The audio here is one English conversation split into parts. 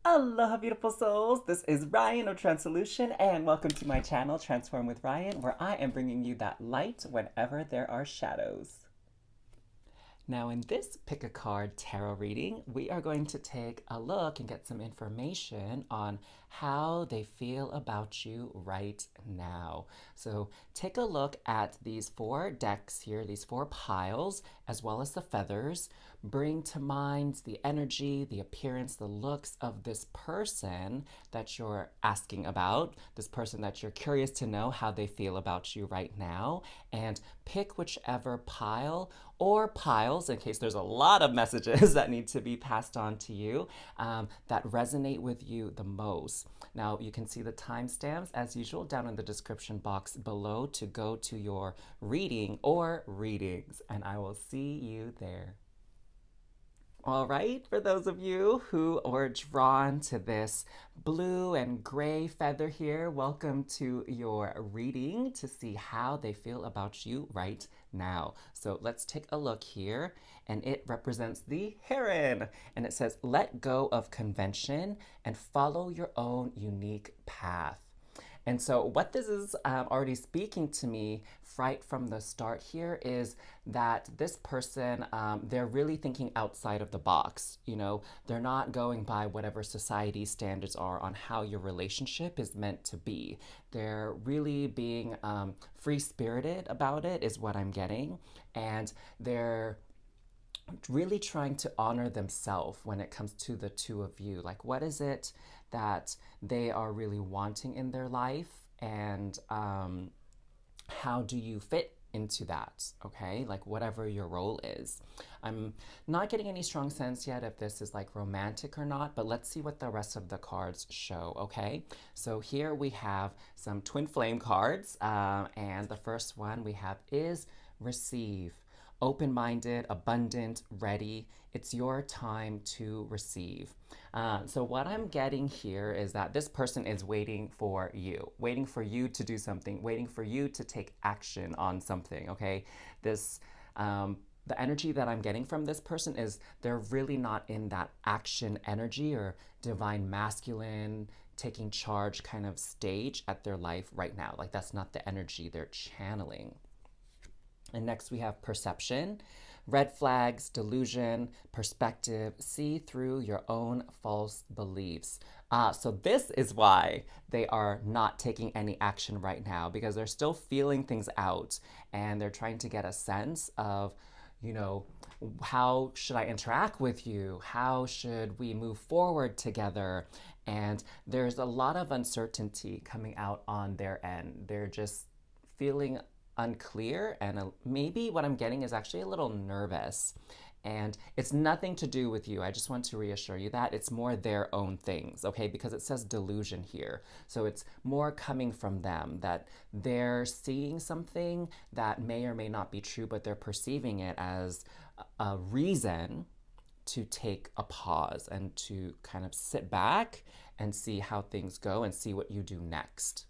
Aloha, beautiful souls. This is Ryan of tranSOULution, and welcome to my channel, Transform with Ryan, where I am bringing you that light whenever there are shadows. Now, in this pick a card tarot reading, we are going to take a look and get some information on how they feel about you right now. So, take a look at these four decks here, these four piles, as well as the feathers. Bring to mind the energy, the appearance, the looks of this person that you're asking about, this person that you're curious to know how they feel about you right now, and pick whichever pile or piles, in case there's a lot of messages that need to be passed on to you, that resonate with you the most. Now, you can see the timestamps as usual down in the description box below to go to your reading or readings, and I will see you there. All right, for those of you who are drawn to this blue and gray feather here, welcome to your reading to see how they feel about you right now. So let's take a look here, and it represents the heron, and it says, let go of convention and follow your own unique path. And so what this is already speaking to me right from the start here is that this person, they're really thinking outside of the box. You know, they're not going by whatever society standards are on how your relationship is meant to be. They're really being free-spirited about it is what I'm getting. And they're really trying to honor themselves when it comes to the two of you. Like, what is it that they are really wanting in their life, and how do you fit into that? Okay, like whatever your role is. I'm not getting any strong sense yet if this is like romantic or not, but let's see what the rest of the cards show. Okay, so here we have some twin flame cards, and the first one we have is receive. Open-minded, abundant, ready. It's your time to receive. So what I'm getting here is that this person is waiting for you to do something, waiting for you to take action on something, okay? This, the energy that I'm getting from this person is they're really not in that action energy or divine masculine, taking charge kind of stage at their life right now. Like, that's not the energy they're channeling. And next we have perception, red flags, delusion, perspective, see through your own false beliefs. So this is why they are not taking any action right now, because they're still feeling things out and they're trying to get a sense of, you know, how should I interact with you? How should we move forward together? And there's a lot of uncertainty coming out on their end. They're just feeling unclear, and maybe what I'm getting is actually a little nervous. And it's nothing to do with you. I just want to reassure you that it's more their own things, okay? Because it says delusion here. So it's more coming from them, that they're seeing something that may or may not be true, but they're perceiving it as a reason to take a pause and to kind of sit back and see how things go and see what you do next.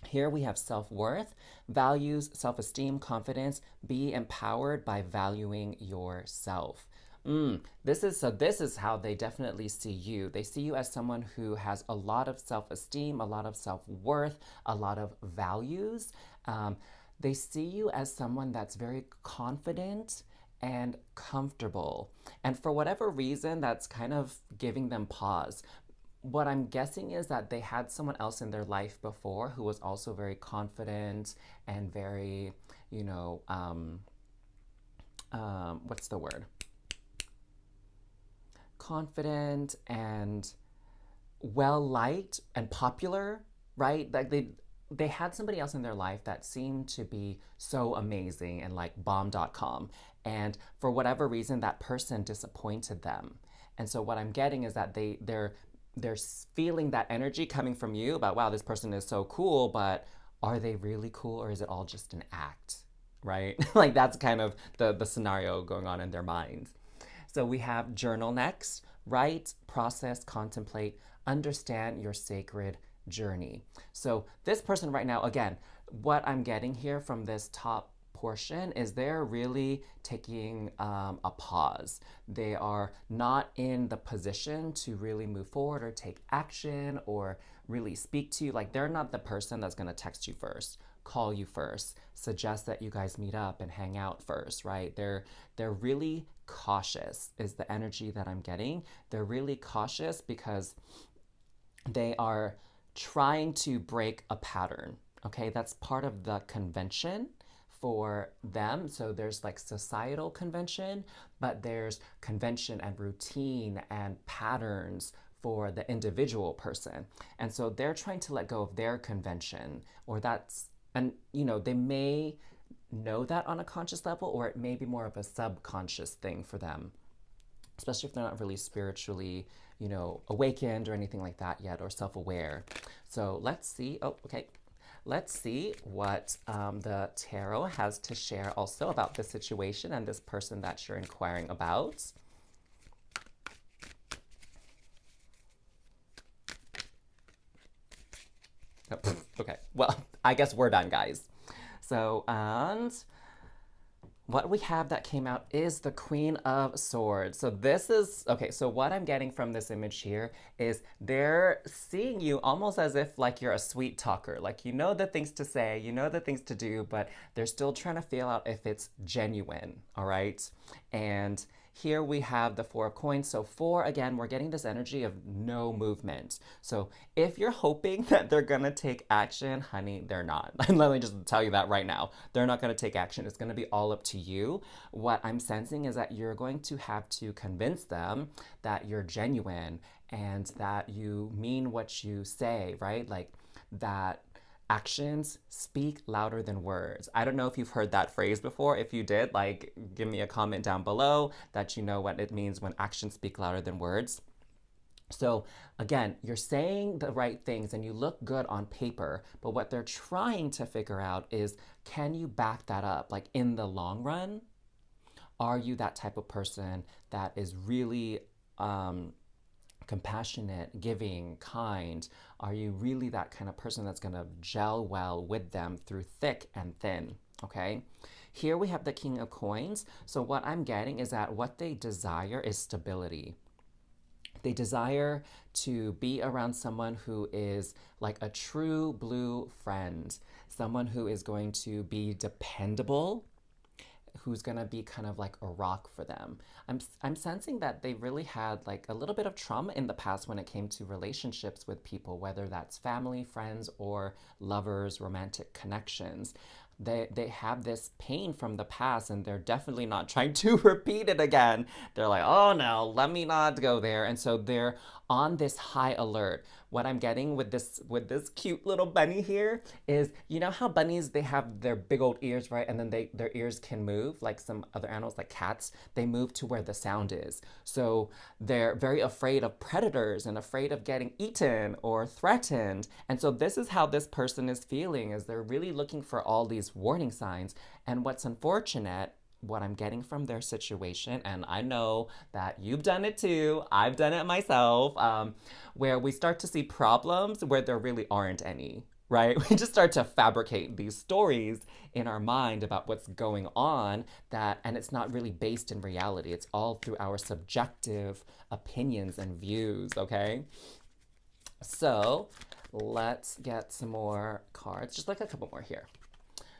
Here we have self-worth, values, self-esteem, confidence. Be empowered by valuing yourself. This is how they definitely see you. They see you as someone who has a lot of self-esteem, a lot of self-worth, a lot of values. They see you as someone that's very confident and comfortable. And for whatever reason, that's kind of giving them pause. What I'm guessing is that they had someone else in their life before who was also very confident and very, you know, what's the word? Confident and well-liked and popular, right? Like they had somebody else in their life that seemed to be so amazing and like bomb.com. And for whatever reason, that person disappointed them. And so what I'm getting is that they're feeling that energy coming from you about, wow, this person is so cool, but are they really cool, or is it all just an act, right? Like, that's kind of the scenario going on in their minds. So we have journal next. Write, process, contemplate, understand your sacred journey. So this person right now, again, what I'm getting here from this top portion is they're really taking a pause. They are not in the position to really move forward or take action or really speak to you. Like, they're not the person that's going to text you first, call you first, suggest that you guys meet up and hang out first, right? They're really cautious is the energy that I'm getting. They're really cautious because they are trying to break a pattern. Okay, that's part of the convention for them. So there's like societal convention, but there's convention and routine and patterns for the individual person. And so they're trying to let go of their convention, or that's, and they may know that on a conscious level, or it may be more of a subconscious thing for them, especially if they're not really spiritually, awakened or anything like that yet, or self-aware. So let's see. Oh, okay. Let's see what the tarot has to share also about this situation and this person that you're inquiring about. Oh, okay, well, I guess we're done, guys. So, and what we have that came out is the Queen of Swords. So this is, okay, so what I'm getting from this image here is they're seeing you almost as if like you're a sweet talker. Like, you know the things to say, you know the things to do, but they're still trying to feel out if it's genuine, all right? And here we have the Four of Coins. So four, again, we're getting this energy of no movement. So if you're hoping that they're going to take action, honey, they're not. Let me just tell you that right now. They're not going to take action. It's going to be all up to you. What I'm sensing is that you're going to have to convince them that you're genuine and that you mean what you say, right? Like that actions speak louder than words. I don't know if you've heard that phrase before. If you did, like, give me a comment down below that you know what it means when actions speak louder than words. So again, you're saying the right things and you look good on paper, but what they're trying to figure out is, can you back that up? Like, in the long run, are you that type of person that is really compassionate, giving, kind? Are you really that kind of person that's going to gel well with them through thick and thin? Okay. Here we have the King of Coins. So what I'm getting is that what they desire is stability. They desire to be around someone who is like a true blue friend, someone who is going to be dependable, who's gonna be kind of like a rock for them. I'm sensing that they really had like a little bit of trauma in the past when it came to relationships with people, whether that's family, friends, or lovers, romantic connections. They have this pain from the past and they're definitely not trying to repeat it again. They're like, oh no, let me not go there. And so they're on this high alert. What I'm getting with this cute little bunny here is, you know how bunnies, they have their big old ears, right? And then their ears can move, like some other animals, like cats, they move to where the sound is. So they're very afraid of predators and afraid of getting eaten or threatened. And so this is how this person is feeling, is they're really looking for all these warning signs. And what's unfortunate, what I'm getting from their situation, and I know that you've done it too, I've done it myself, where we start to see problems where there really aren't any, right? We just start to fabricate these stories in our mind about what's going on, and it's not really based in reality. It's all through our subjective opinions and views, okay? So let's get some more cards, just like a couple more here.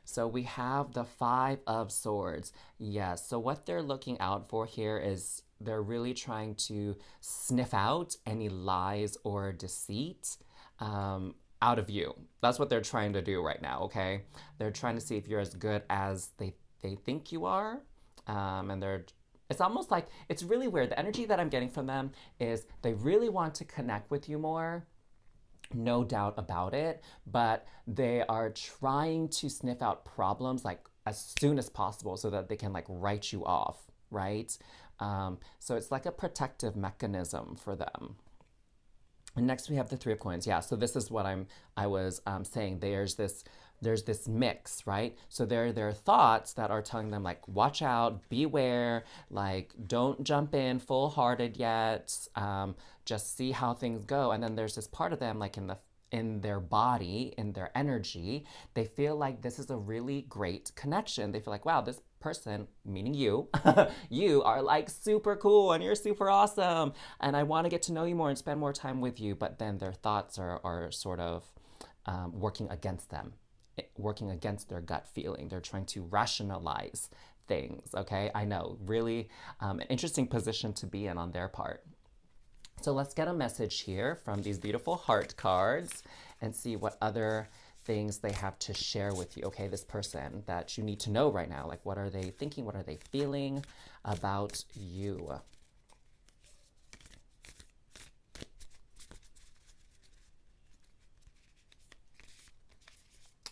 So we have the Five of Swords. Yes, so what they're looking out for here is they're really trying to sniff out any lies or deceit out of you. That's what they're trying to do right now, okay? They're trying to see if you're as good as they think you are. It's almost like, it's really weird. The energy that I'm getting from them is they really want to connect with you more. No doubt about it, but they are trying to sniff out problems like as soon as possible so that they can like write you off, right? So it's like a protective mechanism for them. And next we have the Three of Coins. Yeah, so this is what I was saying. There's this mix, right? So there are thoughts that are telling them like, watch out, beware, like don't jump in full-hearted yet, just see how things go. And then there's this part of them like in in their body, in their energy, they feel like this is a really great connection. They feel like, wow, this person, meaning you, you are like super cool and you're super awesome. And I want to get to know you more and spend more time with you. But then their thoughts are sort of working against them, working against their gut feeling. They're trying to rationalize things, okay? I know, really an interesting position to be in on their part. So let's get a message here from these beautiful heart cards and see what other things they have to share with you, okay? This person that you need to know right now. Like, what are they thinking? What are they feeling about you?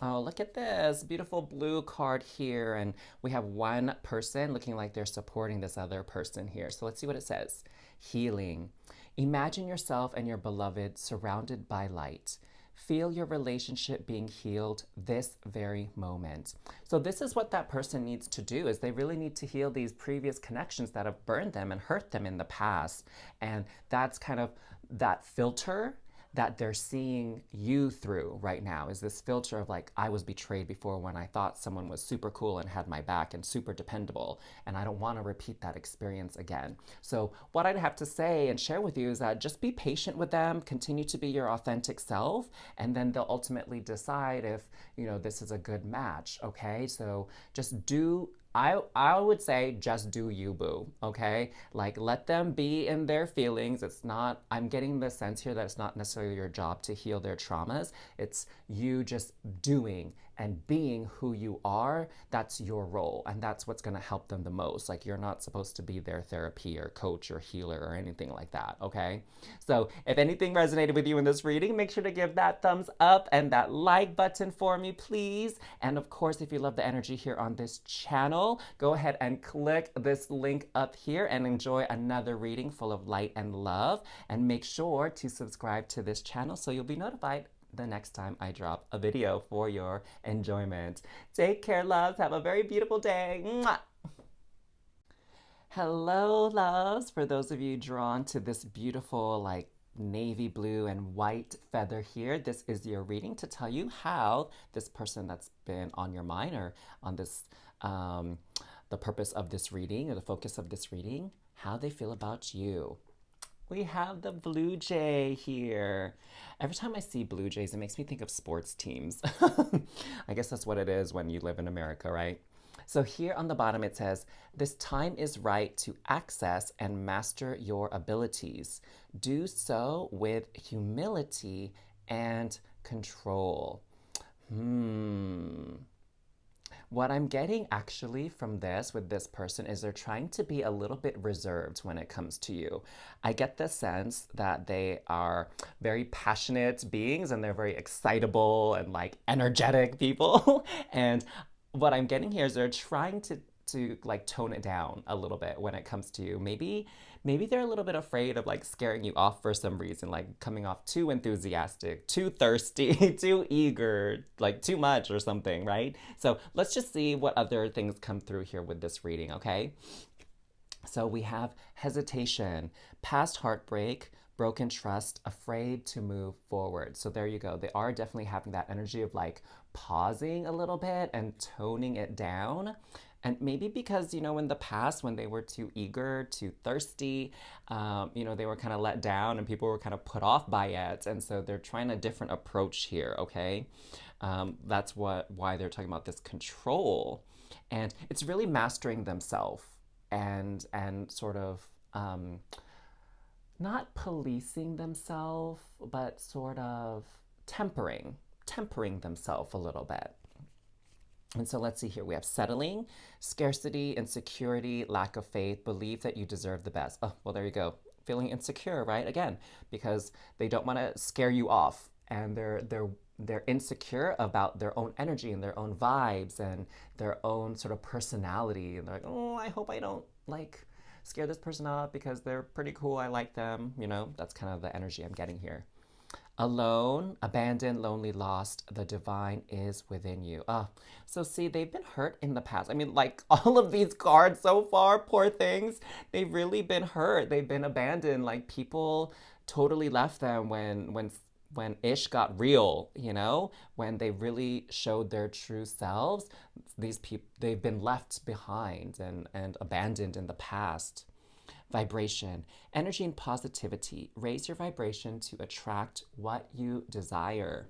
Oh, look at this beautiful blue card here. And we have one person looking like they're supporting this other person here. So let's see what it says. Healing. Imagine yourself and your beloved surrounded by light. Feel your relationship being healed this very moment. So this is what that person needs to do, is they really need to heal these previous connections that have burned them and hurt them in the past. And that's kind of that filter that they're seeing you through right now, is this filter of like, I was betrayed before when I thought someone was super cool and had my back and super dependable, and I don't want to repeat that experience again. So what I'd have to say and share with you is that just be patient with them, continue to be your authentic self, and then they'll ultimately decide if, you know, this is a good match, okay? So just do I would say just do you, boo, okay? Like, let them be in their feelings. It's not, I'm getting the sense here that it's not necessarily your job to heal their traumas. It's you just doing and being who you are. That's your role, and that's what's gonna help them the most. Like, you're not supposed to be their therapy or coach or healer or anything like that, okay? So if anything resonated with you in this reading, make sure to give that thumbs up and that like button for me, please. And of course, if you love the energy here on this channel, go ahead and click this link up here and enjoy another reading full of light and love. And make sure to subscribe to this channel so you'll be notified the next time I drop a video for your enjoyment. Take care, loves. Have a very beautiful day. Mwah! Hello, loves. For those of you drawn to this beautiful, like, navy blue and white feather here, this is your reading to tell you how this person that's been on your mind, or on this, the purpose of this reading, or the focus of this reading, how they feel about you. We have the blue jay here. Every time I see blue jays, it makes me think of sports teams. I guess that's what it is when you live in America, right? So here on the bottom it says, this time is right to access and master your abilities. Do so with humility and control. What I'm getting actually from this with this person is they're trying to be a little bit reserved when it comes to you. I get the sense that they are very passionate beings and they're very excitable and like energetic people. And what I'm getting here is they're trying to like tone it down a little bit when it comes to you. Maybe they're a little bit afraid of like scaring you off for some reason, like coming off too enthusiastic, too thirsty, too eager, like too much or something, right? So let's just see what other things come through here with this reading, okay? So we have hesitation, past heartbreak, broken trust, afraid to move forward. So there you go. They are definitely having that energy of like pausing a little bit and toning it down. And maybe because, you know, in the past when they were too eager, too thirsty, you know, they were kind of let down and people were kind of put off by it. And so they're trying a different approach here, okay? That's why they're talking about this control. And it's really mastering themselves and sort of not policing themselves, but sort of tempering themselves a little bit. And so let's see here. We have settling, scarcity, insecurity, lack of faith, belief that you deserve the best. Oh, well, there you go. Feeling insecure, right? Again, because they don't want to scare you off, and they're insecure about their own energy and their own vibes and their own sort of personality. And they're like, oh, I hope I don't like scare this person off because they're pretty cool. I like them. You know, that's kind of the energy I'm getting here. Alone, abandoned, lonely, lost, the divine is within you. So see, they've been hurt in the past. I mean, like all of these cards so far, poor things, they've really been hurt. They've been abandoned. Like people totally left them when when ish got real, when they really showed their true selves, these people, they've been left behind and abandoned in the past. Vibration, energy and positivity. Raise your vibration to attract what you desire.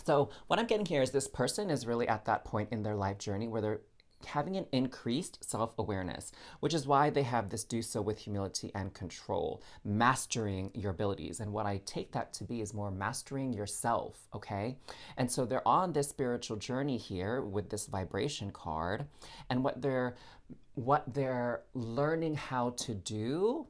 So, what I'm getting here is this person is really at that point in their life journey where they're having an increased self awareness, which is why they have this do so with humility and control, mastering your abilities. And what I take that to be is more mastering yourself, okay? And so they're on this spiritual journey here with this vibration card, and what they're learning how to do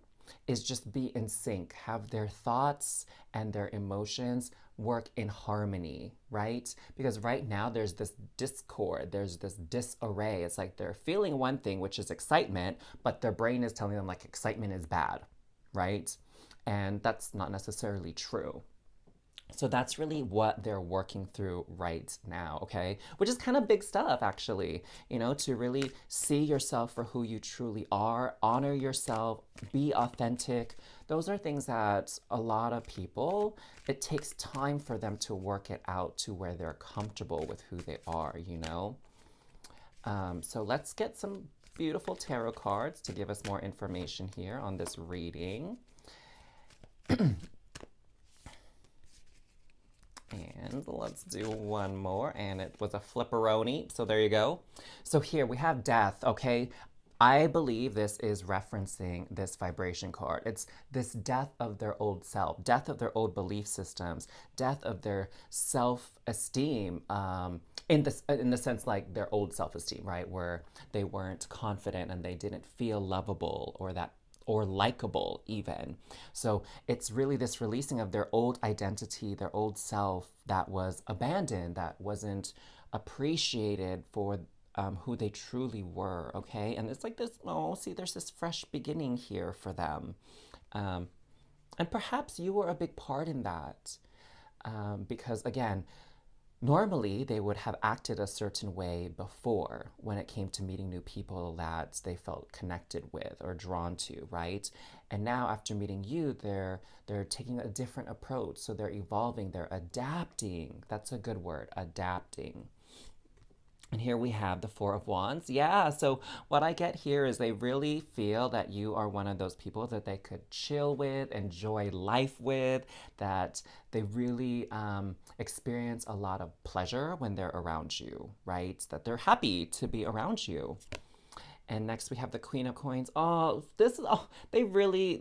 is just be in sync, have their thoughts and their emotions work in harmony, right? Because right now there's this discord, there's this disarray. It's like they're feeling one thing, which is excitement, but their brain is telling them like excitement is bad, right? And that's not necessarily true. So that's really what they're working through right now, okay? Which is kind of big stuff, actually, to really see yourself for who you truly are, honor yourself, be authentic. Those are things that a lot of people, it takes time for them to work it out to where they're comfortable with who they are. So let's get some beautiful tarot cards to give us more information here on this reading. And let's do one more. And it was a flipperoni. So there you go. So here we have death, okay? I believe this is referencing this vibration card. It's this death of their old self, death of their old belief systems, death of their self-esteem, in the sense like their old self-esteem, right? Where they weren't confident and they didn't feel lovable or likable even. So it's really this releasing of their old identity, their old self that was abandoned, that wasn't appreciated for who they truly were, okay? And it's like this, there's this fresh beginning here for them. And perhaps you were a big part in that. Because again, normally they would have acted a certain way before when it came to meeting new people that they felt connected with or drawn to, right? And now after meeting you, they're taking a different approach. So they're evolving, they're adapting. That's a good word, adapting. And here we have the Four of Wands. Yeah, so what I get here is they really feel that you are one of those people that they could chill with, enjoy life with, that they really experience a lot of pleasure when they're around you, right? That they're happy to be around you. And next we have the Queen of Coins. They really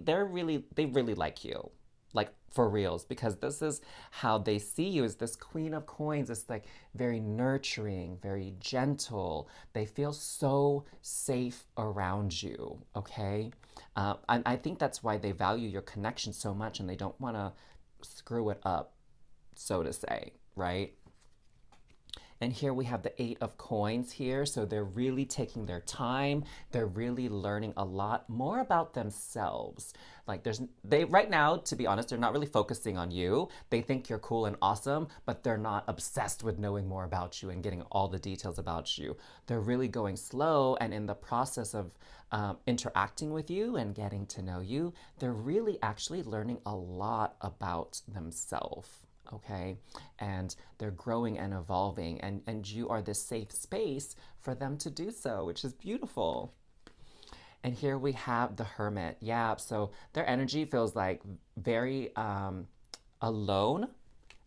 like you. Like for reals, because this is how they see you as this Queen of Coins. It's like very nurturing, very gentle. They feel so safe around you, okay? And I think that's why they value your connection so much and they don't want to screw it up, so to say, right? And here we have the Eight of Coins here. So they're really taking their time. They're really learning a lot more about themselves. Like they right now, to be honest, they're not really focusing on you. They think you're cool and awesome, but they're not obsessed with knowing more about you and getting all the details about you. They're really going slow, and in the process of interacting with you and getting to know you, they're really actually learning a lot about themselves. Okay, and they're growing and evolving, and you are this safe space for them to do so, which is beautiful. And here we have the Hermit. Yeah, so their energy feels like very alone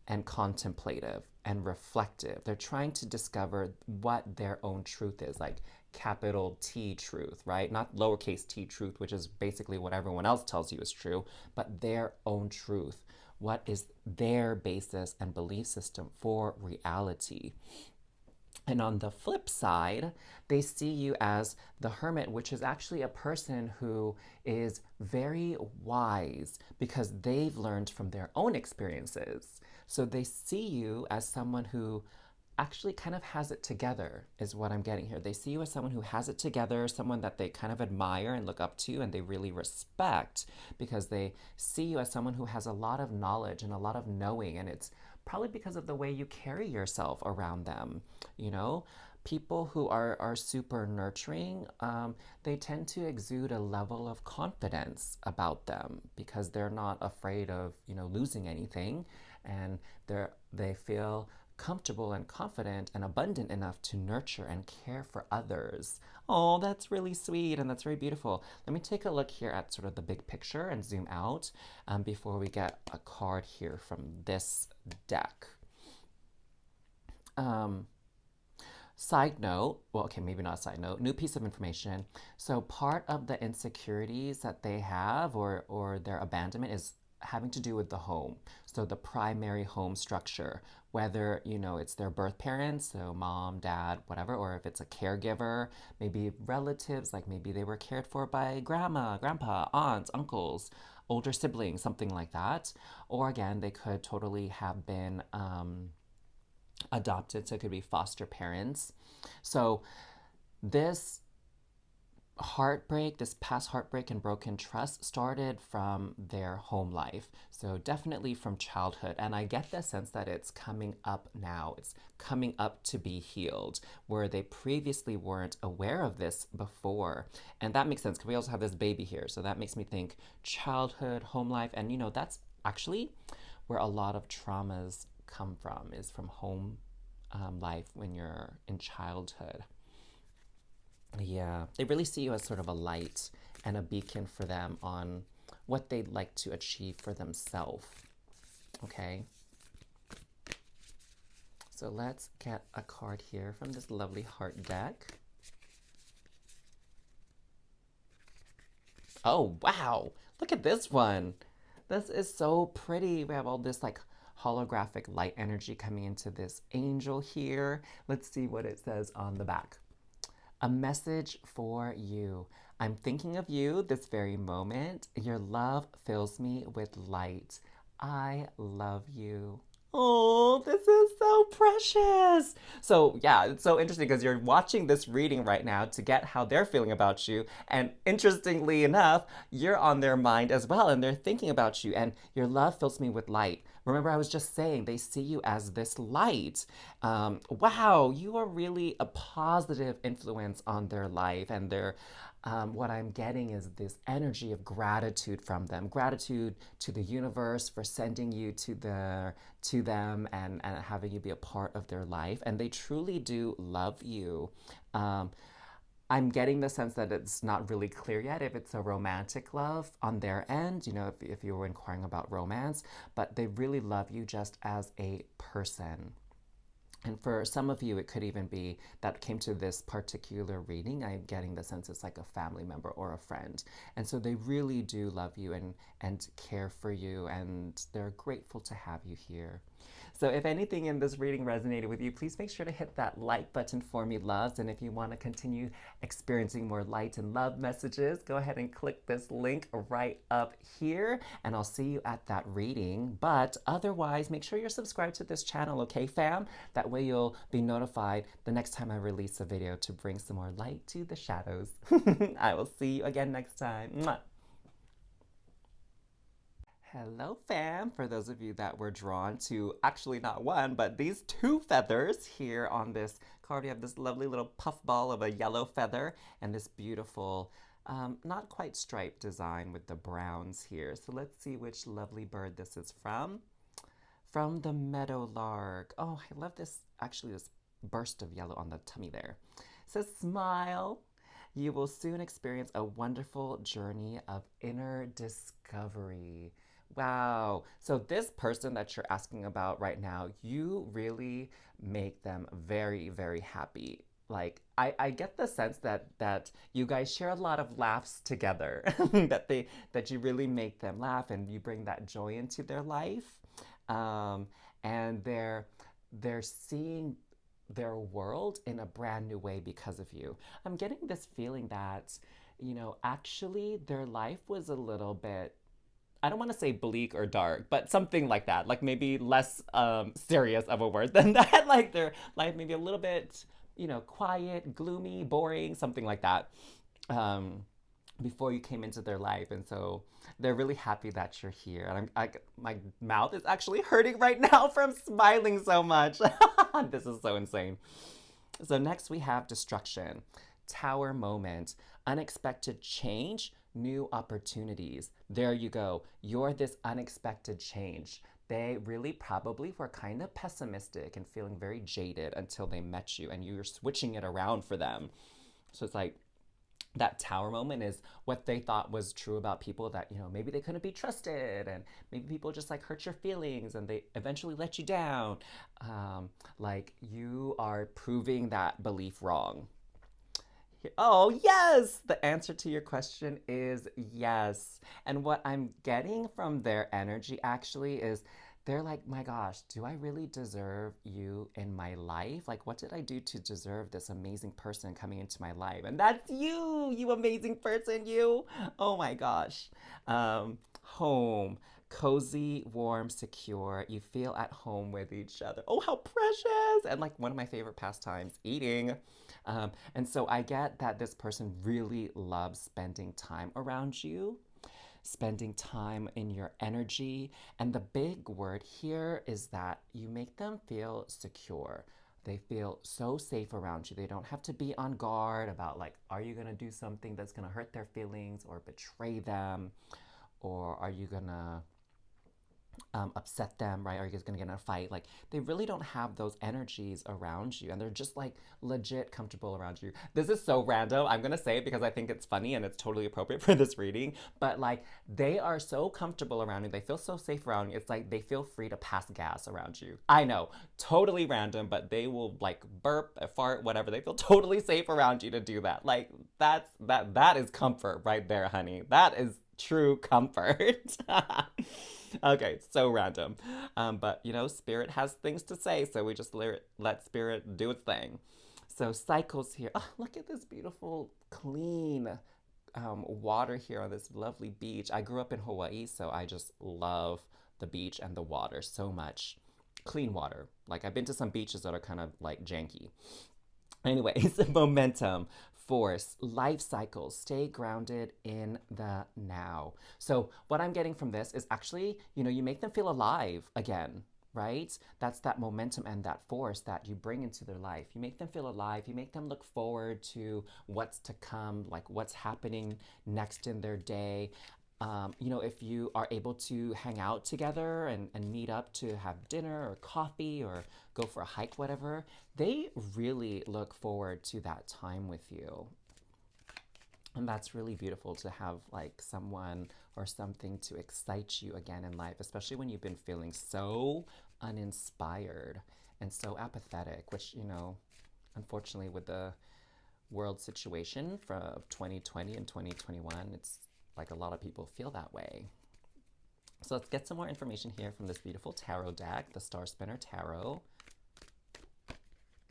and contemplative and reflective. They're trying to discover what their own truth is, like capital T truth, right? Not lowercase t truth, which is basically what everyone else tells you is true, but their own truth. What is their basis and belief system for reality? And on the flip side, they see you as the Hermit, which is actually a person who is very wise because they've learned from their own experiences. So they see you as someone who actually kind of has it together, is what I'm getting here. They see you as someone who has it together, someone that they kind of admire and look up to and they really respect, because they see you as someone who has a lot of knowledge and a lot of knowing, and it's probably because of the way you carry yourself around them, you know? people who are super nurturing, they tend to exude a level of confidence about them because they're not afraid of, losing anything, and they feel comfortable and confident and abundant enough to nurture and care for others. Oh, that's really sweet and that's very beautiful. Let me take a look here at sort of the big picture and zoom out before we get a card here from this deck. Side note, well, okay, maybe not side note, new piece of information. So part of the insecurities that they have or their abandonment is having to do with the home. So the primary home structure, whether, it's their birth parents, so mom, dad, whatever, or if it's a caregiver, maybe relatives, like maybe they were cared for by grandma, grandpa, aunts, uncles, older siblings, something like that. Or again, they could totally have been adopted, so it could be foster parents. So this past heartbreak and broken trust started from their home life. So definitely from childhood. And I get the sense that it's coming up now. It's coming up to be healed, where they previously weren't aware of this before. And that makes sense because we also have this baby here. So that makes me think childhood, home life. And that's actually where a lot of traumas come from, is from home life when you're in childhood. Yeah, they really see you as sort of a light and a beacon for them on what they'd like to achieve for themselves. Okay. So let's get a card here from this lovely heart deck. Oh, wow. Look at this one. This is so pretty. We have all this like holographic light energy coming into this angel here. Let's see what it says on the back. A message for you. I'm thinking of you this very moment. Your love fills me with light. I love you. Oh, this is so precious. So yeah, it's so interesting because you're watching this reading right now to get how they're feeling about you. And interestingly enough, you're on their mind as well and they're thinking about you. And your love fills me with light. Remember, I was just saying they see you as this light. Wow, you are really a positive influence on their life, and what I'm getting is this energy of gratitude from them, gratitude to the universe for sending you to them and having you be a part of their life. And they truly do love you. I'm getting the sense that it's not really clear yet if it's a romantic love on their end, if you were inquiring about romance, but they really love you just as a person. And for some of you, it could even be that came to this particular reading. I'm getting the sense it's like a family member or a friend. And so they really do love you and care for you, and they're grateful to have you here. So if anything in this reading resonated with you, please make sure to hit that like button for me, loves. And if you want to continue experiencing more light and love messages, go ahead and click this link right up here, and I'll see you at that reading. But otherwise, make sure you're subscribed to this channel, okay, fam? That way you'll be notified the next time I release a video to bring some more light to the shadows. I will see you again next time. Mwah. Hello, fam. For those of you that were drawn to actually not one, but these two feathers here on this card, we have this lovely little puff ball of a yellow feather and this beautiful, not quite striped design with the browns here. So let's see which lovely bird this is from. From the meadowlark. Oh, I love this, actually, this burst of yellow on the tummy there. It says, smile. You will soon experience a wonderful journey of inner discovery. Wow. So this person that you're asking about right now, you really make them very, very happy. Like, I get the sense that you guys share a lot of laughs together, that you really make them laugh and you bring that joy into their life. And they're seeing their world in a brand new way because of you. I'm getting this feeling that, actually their life was a little bit, I don't want to say bleak or dark, but something like that. Like maybe less serious of a word than that. Like their life maybe a little bit, quiet, gloomy, boring, something like that. Before you came into their life. And so they're really happy that you're here. And my mouth is actually hurting right now from smiling so much. This is so insane. So next we have destruction, tower moment, unexpected change, new opportunities. There you go. You're this unexpected change. They really probably were kind of pessimistic and feeling very jaded until they met you and you're switching it around for them. So it's like that tower moment is what they thought was true about people, that maybe they couldn't be trusted, and maybe people just like hurt your feelings and they eventually let you down. Like you are proving that belief wrong. Oh, yes! The answer to your question is yes. And what I'm getting from their energy actually is they're like, my gosh, do I really deserve you in my life? Like, what did I do to deserve this amazing person coming into my life? And that's you, you amazing person, you. Oh my gosh. Home, cozy, warm, secure. You feel at home with each other. Oh, how precious! And like one of my favorite pastimes, eating. And so I get that this person really loves spending time around you, spending time in your energy. And the big word here is that you make them feel secure. They feel so safe around you. They don't have to be on guard about, like, are you going to do something that's going to hurt their feelings or betray them? Or are you going to upset them, right? Are you guys gonna get in a fight? Like, they really don't have those energies around you, and they're just like legit comfortable around you. This is so random. I'm gonna say it because I think it's funny and it's totally appropriate for this reading. But like, they are so comfortable around you. They feel so safe around you. It's like they feel free to pass gas around you. I know, totally random, but they will like burp, fart, whatever. They feel totally safe around you to do that. Like, that is comfort right there, honey. That is true comfort. Okay, so random. But Spirit has things to say, so we just let Spirit do its thing. So cycles here. Oh, look at this beautiful, clean water here on this lovely beach. I grew up in Hawaii, so I just love the beach and the water so much. Clean water. Like, I've been to some beaches that are kind of like janky. Anyways, momentum, force, life cycles, stay grounded in the now. So, what I'm getting from this is actually, you make them feel alive again, right? That's that momentum and that force that you bring into their life. You make them feel alive. You make them look forward to what's to come, like what's happening next in their day. If you are able to hang out together and meet up to have dinner or coffee or go for a hike, whatever, they really look forward to that time with you. And that's really beautiful to have like someone or something to excite you again in life, especially when you've been feeling so uninspired and so apathetic, which, unfortunately with the world situation from 2020 and 2021, it's like a lot of people feel that way. So let's get some more information here from this beautiful tarot deck, the Star Spinner Tarot.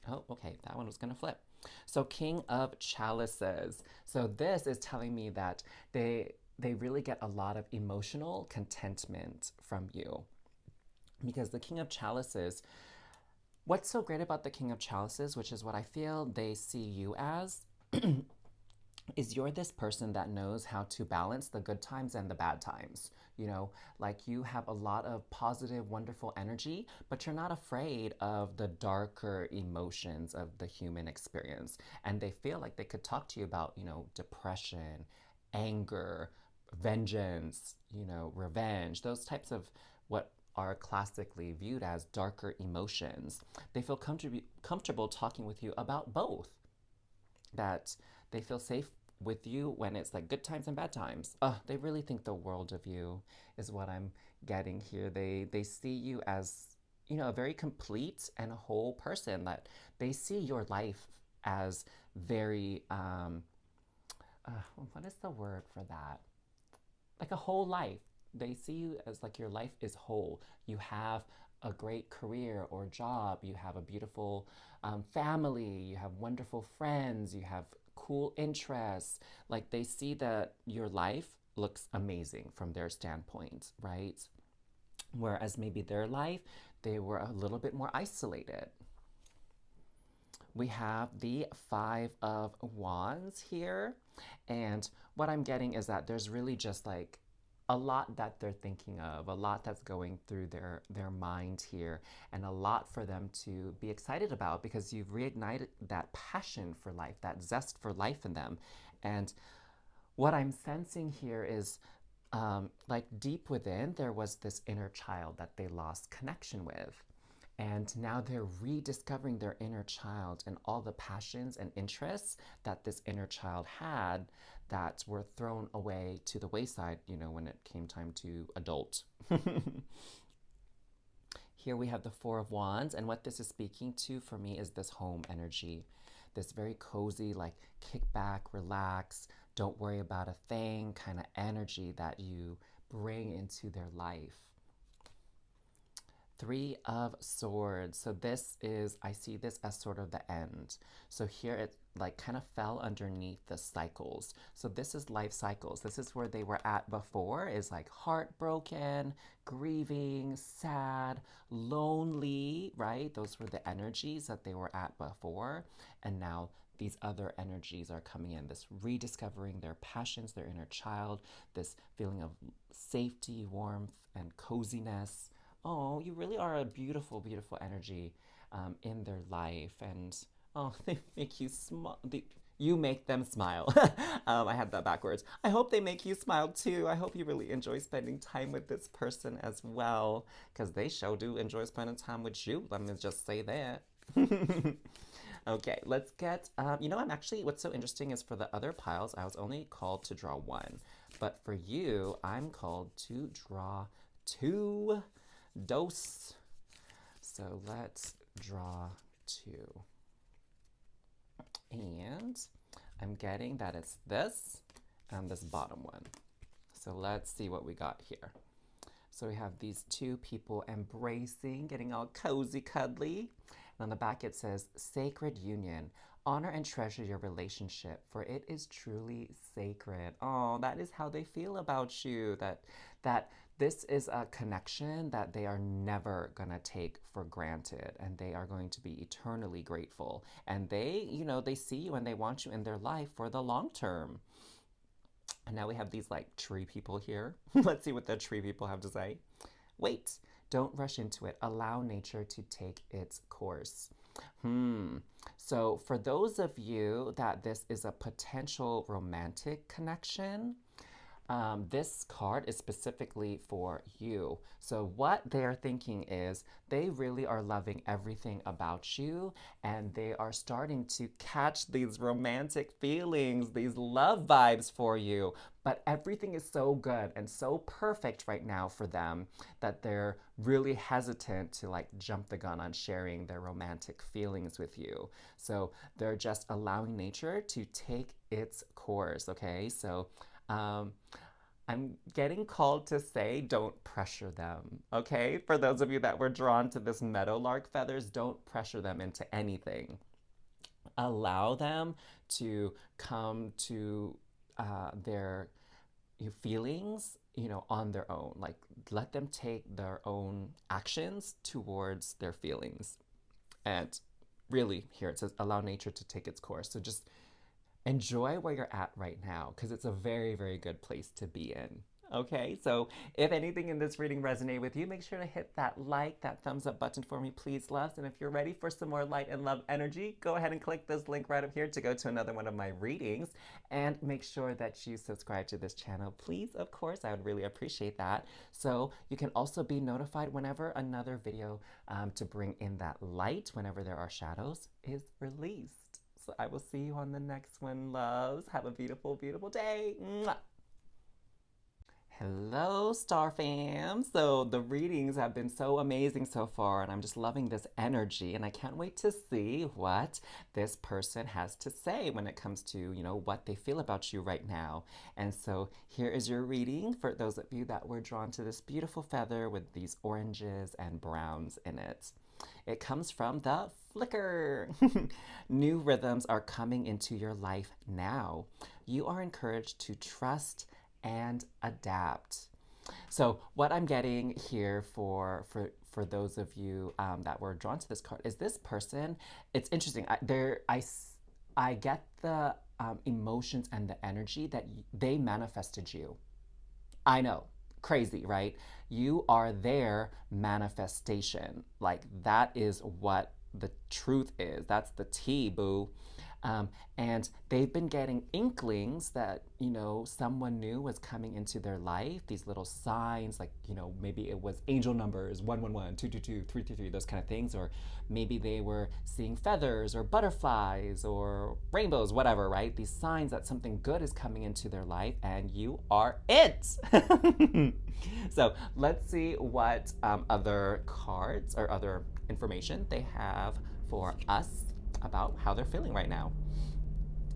Oh, okay, that one was gonna flip. So King of Chalices. So this is telling me that they really get a lot of emotional contentment from you. Because the King of Chalices, what's so great about the King of Chalices, which is what I feel they see you as, is you're this person that knows how to balance the good times and the bad times. Like you have a lot of positive, wonderful energy, but you're not afraid of the darker emotions of the human experience. And they feel like they could talk to you about, depression, anger, vengeance, revenge, those types of what are classically viewed as darker emotions. They feel comfortable talking with you about both. That they feel safe with you when it's like good times and bad times. They really think the world of you is what I'm getting here. They see you as, a very complete and whole person, that they see your life as very, what is the word for that? Like a whole life. They see you as like your life is whole. You have a great career or job, you have a beautiful family, you have wonderful friends, you have cool interests. Like they see that your life looks amazing from their standpoint, right? Whereas maybe their life, they were a little bit more isolated. We have the Five of Wands here. And what I'm getting is that there's really just like a lot that they're thinking of, a lot that's going through their mind here, and a lot for them to be excited about because you've reignited that passion for life, that zest for life in them. And what I'm sensing here is like deep within, there was this inner child that they lost connection with. And now they're rediscovering their inner child and all the passions and interests that this inner child had that were thrown away to the wayside, when it came time to adult. Here we have the Four of Wands, and what this is speaking to for me is this home energy, this very cozy, like kick back, relax, don't worry about a thing kind of energy that you bring into their life. Three of Swords. So this is, I see this as sort of the end. So here it like kind of fell underneath the cycles. So this is life cycles. This is where they were at before, is like heartbroken, grieving, sad, lonely, right? Those were the energies that they were at before. And now these other energies are coming in, this rediscovering their passions, their inner child, this feeling of safety, warmth, and coziness. Oh, you really are a beautiful, beautiful energy in their life. And oh, they make you smile. You make them smile. I had that backwards. I hope they make you smile too. I hope you really enjoy spending time with this person as well, because they sure do enjoy spending time with you. Let me just say that. Okay, let's get, I'm actually, what's so interesting is for the other piles, I was only called to draw one. But for you, I'm called to draw two. Dose. So let's draw two. And I'm getting that it's this and this bottom one. So let's see what we got here. So we have these two people embracing, getting all cozy, cuddly. And on the back it says, Sacred Union. Honor and treasure your relationship, for it is truly sacred. Oh, that is how they feel about you. That this is a connection that they are never gonna take for granted, and they are going to be eternally grateful. And they, they see you and they want you in their life for the long term. And now we have these like tree people here. Let's see what the tree people have to say. Wait, don't rush into it. Allow nature to take its course. So for those of you that this is a potential romantic connection, this card is specifically for you. So what they're thinking is they really are loving everything about you, and they are starting to catch these romantic feelings, these love vibes for you. But everything is so good and so perfect right now for them that they're really hesitant to like jump the gun on sharing their romantic feelings with you. So they're just allowing nature to take its course, okay? So I'm getting called to say don't pressure them, okay? For those of you that were drawn to this meadowlark feathers, don't pressure them into anything. Allow them to come to their feelings, on their own. Like, let them take their own actions towards their feelings. And really, here it says, allow nature to take its course. So just enjoy where you're at right now, because it's a very, very good place to be in. Okay, so if anything in this reading resonated with you, make sure to hit that like, that thumbs up button for me, please, loves. And if you're ready for some more light and love energy, go ahead and click this link right up here to go to another one of my readings. And make sure that you subscribe to this channel, please. Of course, I would really appreciate that. So you can also be notified whenever another video to bring in that light, whenever there are shadows, is released. So I will see you on the next one, loves. Have a beautiful, beautiful day. Mwah. Hello, Star fam. So the readings have been so amazing so far, and I'm just loving this energy, and I can't wait to see what this person has to say when it comes to, what they feel about you right now. And so here is your reading for those of you that were drawn to this beautiful feather with these oranges and browns in it. It comes from the flicker. New rhythms are coming into your life now. You are encouraged to trust and adapt. So what I'm getting here for those of you that were drawn to this card is this person. It's interesting. I get the emotions and the energy that they manifested you. I know. crazy, right? You are their manifestation. Like that is what the truth is. That's the tea, boo. Um, and they've been getting inklings that, someone new was coming into their life, these little signs, like, maybe it was angel numbers 111, 222, 333, those kind of things. Or maybe they were seeing feathers or butterflies or rainbows, whatever, right? These signs that something good is coming into their life and you are it. So let's see what other cards or other information they have for us about how they're feeling right now.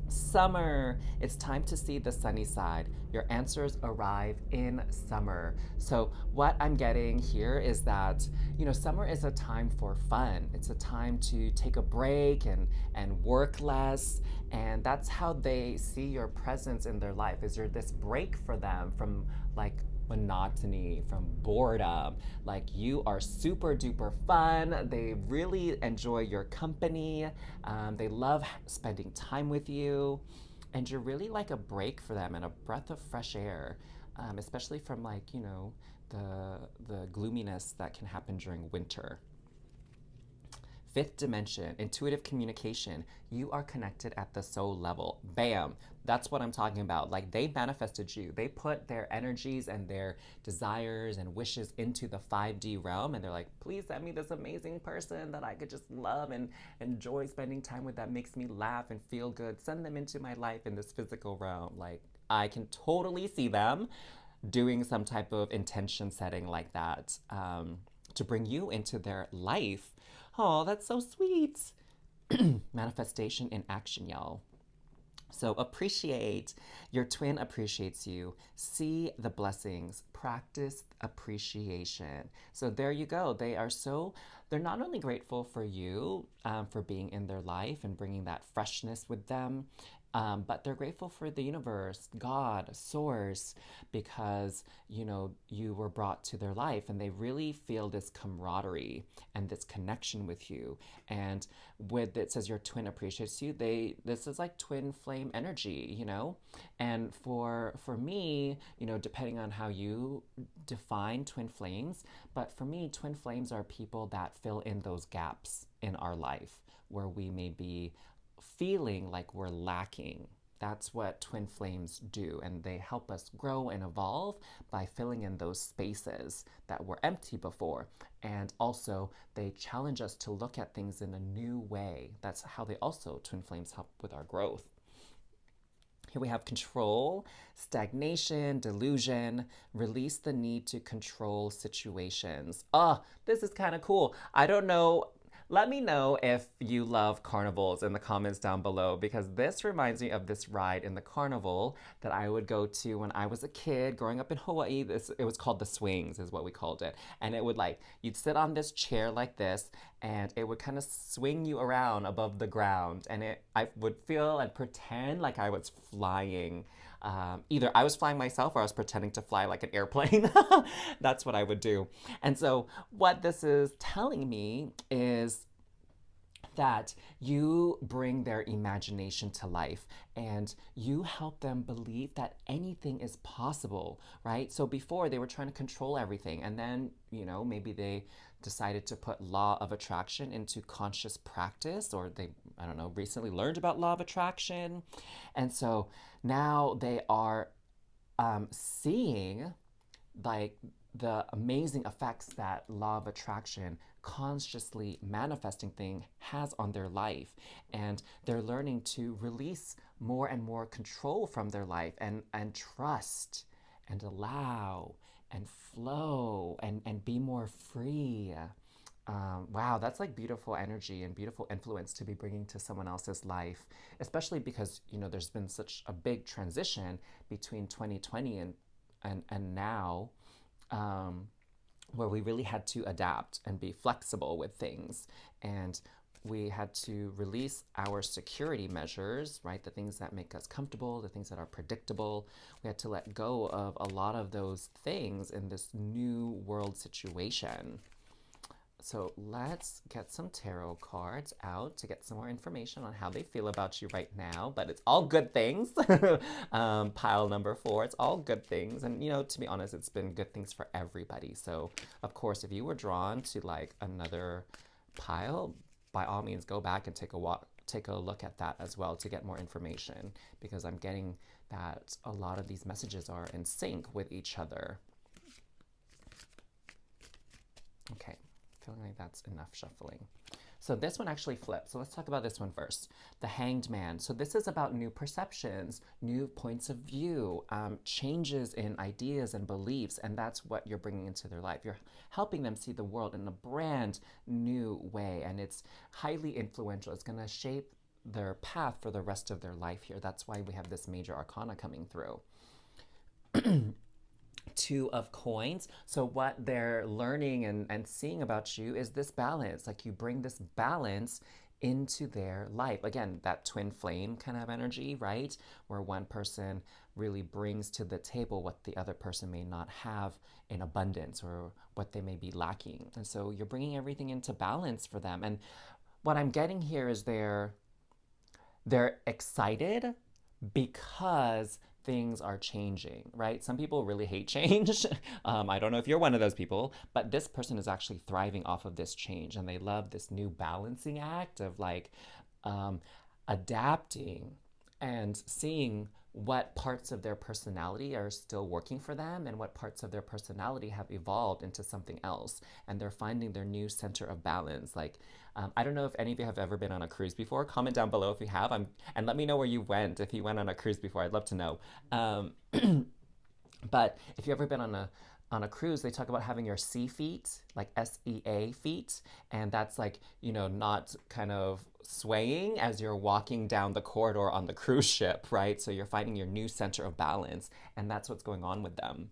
Summer, it's time to see the sunny side. Your answers arrive in summer. So, what I'm getting here is that, summer is a time for fun. It's a time to take a break and work less. And that's how they see your presence in their life, is you're this break for them from like monotony, from boredom. Like you are super duper fun. They really enjoy your company. They love spending time with you. And you're really like a break for them and a breath of fresh air, especially from like, the gloominess that can happen during winter. Fifth dimension, intuitive communication. You are connected at the soul level. Bam. That's what I'm talking about. Like they manifested you. They put their energies and their desires and wishes into the 5D realm. And they're like, please send me this amazing person that I could just love and enjoy spending time with, that makes me laugh and feel good. Send them into my life in this physical realm. Like I can totally see them doing some type of intention setting like that, to bring you into their life. Oh, that's so sweet. Manifestation in action, y'all. So appreciate. Your twin appreciates you. See the blessings. Practice appreciation. So there you go. They're not only grateful for you, for being in their life and bringing that freshness with them, but they're grateful for the universe, God, source, because, you were brought to their life and they really feel this camaraderie and this connection with you. And with it says your twin appreciates you, this is like twin flame energy, And for me, depending on how you define twin flames, but for me, twin flames are people that fill in those gaps in our life where we may be feeling like we're lacking. That's what twin flames do, and they help us grow and evolve by filling in those spaces that were empty before. And also, they challenge us to look at things in a new way. That's how twin flames help with our growth. Here we have control, stagnation, delusion, release the need to control situations. This is kind of cool. I don't know. Let me know if you love carnivals in the comments down below, because this reminds me of this ride in the carnival that I would go to when I was a kid growing up in Hawaii. It was called the swings is what we called it. And it would you'd sit on this chair like this and it would kind of swing you around above the ground. And I would feel and pretend like I was flying. Either I was flying myself or I was pretending to fly like an airplane. That's what I would do. And so what this is telling me is that you bring their imagination to life and you help them believe that anything is possible, right? So before they were trying to control everything, and then, maybe they decided to put law of attraction into conscious practice, or they, I don't know, recently learned about law of attraction. And so now they are seeing like the amazing effects that law of attraction, consciously manifesting thing, has on their life. And they're learning to release more and more control from their life and trust and allow and flow and be more free. Wow, that's like beautiful energy and beautiful influence to be bringing to someone else's life, especially because, there's been such a big transition between 2020 and now, where we really had to adapt and be flexible with things. And we had to release our security measures, right? The things that make us comfortable, the things that are predictable. We had to let go of a lot of those things in this new world situation. So let's get some tarot cards out to get some more information on how they feel about you right now. But it's all good things. Pile number 4, it's all good things. And, you know, to be honest, it's been good things for everybody. So, of course, if you were drawn to like another pile, by all means, go back and take a look at that as well to get more information, because I'm getting that a lot of these messages are in sync with each other. Okay. Feeling like that's enough shuffling. So this one actually flips. So let's talk about this one first. The Hanged Man. So this is about new perceptions, new points of view, changes in ideas and beliefs, and that's what you're bringing into their life. You're helping them see the world in a brand new way, and it's highly influential. It's going to shape their path for the rest of their life here. That's why we have this major arcana coming through. 2 of coins. So what they're learning and seeing about you is this balance. Like you bring this balance into their life. Again, that twin flame kind of energy, right? Where one person really brings to the table what the other person may not have in abundance or what they may be lacking. And so you're bringing everything into balance for them. And what I'm getting here is they're excited because things are changing, right? Some people really hate change. I don't know if you're one of those people, but this person is actually thriving off of this change, and they love this new balancing act of like adapting and seeing what parts of their personality are still working for them and what parts of their personality have evolved into something else. And they're finding their new center of balance. Like, I don't know if any of you have ever been on a cruise before. Comment down below if you have. And let me know where you went. If you went on a cruise before, I'd love to know. But if you've ever been on a cruise, they talk about having your sea feet, like SEA feet, and that's like, you know, not kind of swaying as you're walking down the corridor on the cruise ship, right? So you're finding your new center of balance, and that's what's going on with them.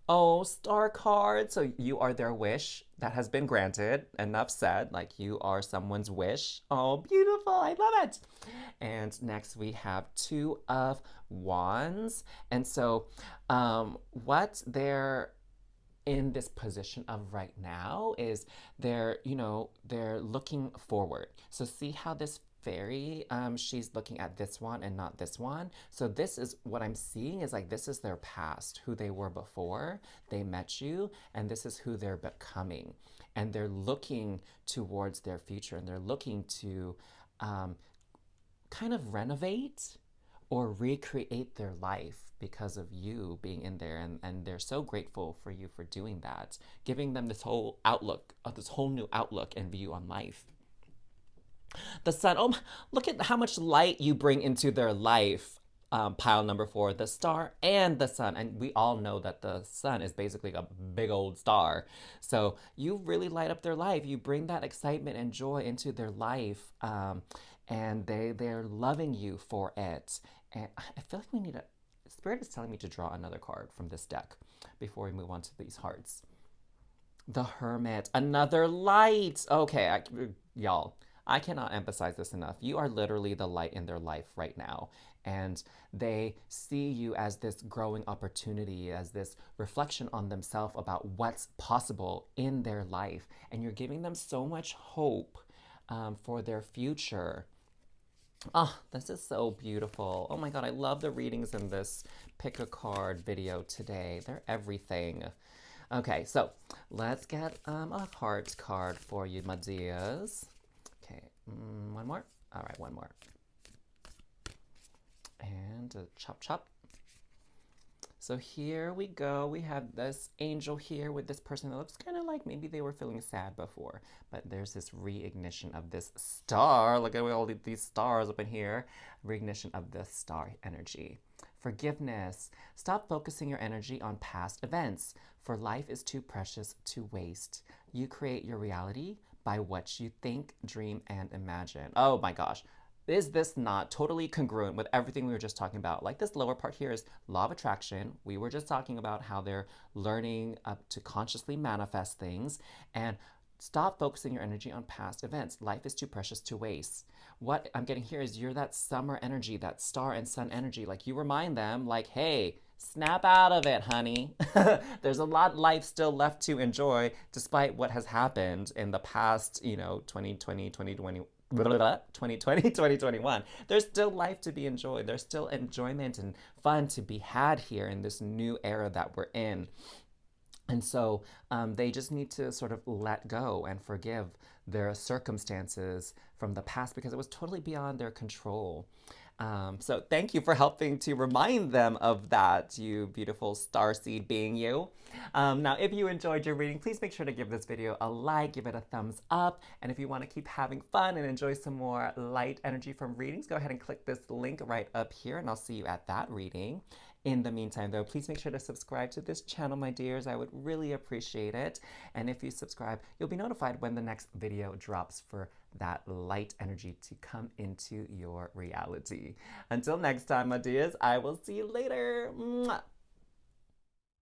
Oh, star card. So you are their wish that has been granted. Enough said. Like you are someone's wish. Oh, beautiful. I love it. And next we have 2 of wands. And so what they're in this position of right now is they're looking forward. So see how this fairy, she's looking at this one and not this one. So this is what I'm seeing is like this is their past, who they were before they met you, and this is who they're becoming. And they're looking towards their future, and they're looking to kind of renovate or recreate their life because of you being in there. And they're so grateful for you for doing that, giving them this whole outlook, this whole new outlook and view on life. The sun, oh, look at how much light you bring into their life. Pile number 4, the star and the sun. And we all know that the sun is basically a big old star. So you really light up their life. You bring that excitement and joy into their life. And they're loving you for it. And I feel like Spirit is telling me to draw another card from this deck before we move on to these hearts. The Hermit, another light. Okay, y'all, I cannot emphasize this enough. You are literally the light in their life right now. And they see you as this growing opportunity, as this reflection on themselves about what's possible in their life. And you're giving them so much hope for their future. Oh, this is so beautiful. Oh my God, I love the readings in this pick a card video today. They're everything. Okay, so let's get a heart card for you, my dears. Okay, one more. All right, one more. And chop, chop. So here we go. We have this angel here with this person that looks kind of like maybe they were feeling sad before, but there's this reignition of this star. Look at all these stars up in here. Reignition of this star energy. Forgiveness. Stop focusing your energy on past events, for life is too precious to waste. You create your reality by what you think, dream, and imagine. Oh my gosh. Is this not totally congruent with everything we were just talking about? Like this lower part here is law of attraction. We were just talking about how they're learning to consciously manifest things, and stop focusing your energy on past events. Life is too precious to waste. What I'm getting here is you're that summer energy, that star and sun energy. Like you remind them like, hey, snap out of it, honey. There's a lot life still left to enjoy despite what has happened in the past, 2020, 2020. 2020, 2021. There's still life to be enjoyed. There's still enjoyment and fun to be had here in this new era that we're in. And so they just need to sort of let go and forgive their circumstances from the past because it was totally beyond their control. So thank you for helping to remind them of that, you beautiful starseed being you. Now, if you enjoyed your reading, please make sure to give this video a like, give it a thumbs up. And if you want to keep having fun and enjoy some more light energy from readings, go ahead and click this link right up here and I'll see you at that reading. In the meantime, though, please make sure to subscribe to this channel, my dears. I would really appreciate it. And if you subscribe, you'll be notified when the next video drops for that light energy to come into your reality. Until next time, my dears, I will see you later. Mwah.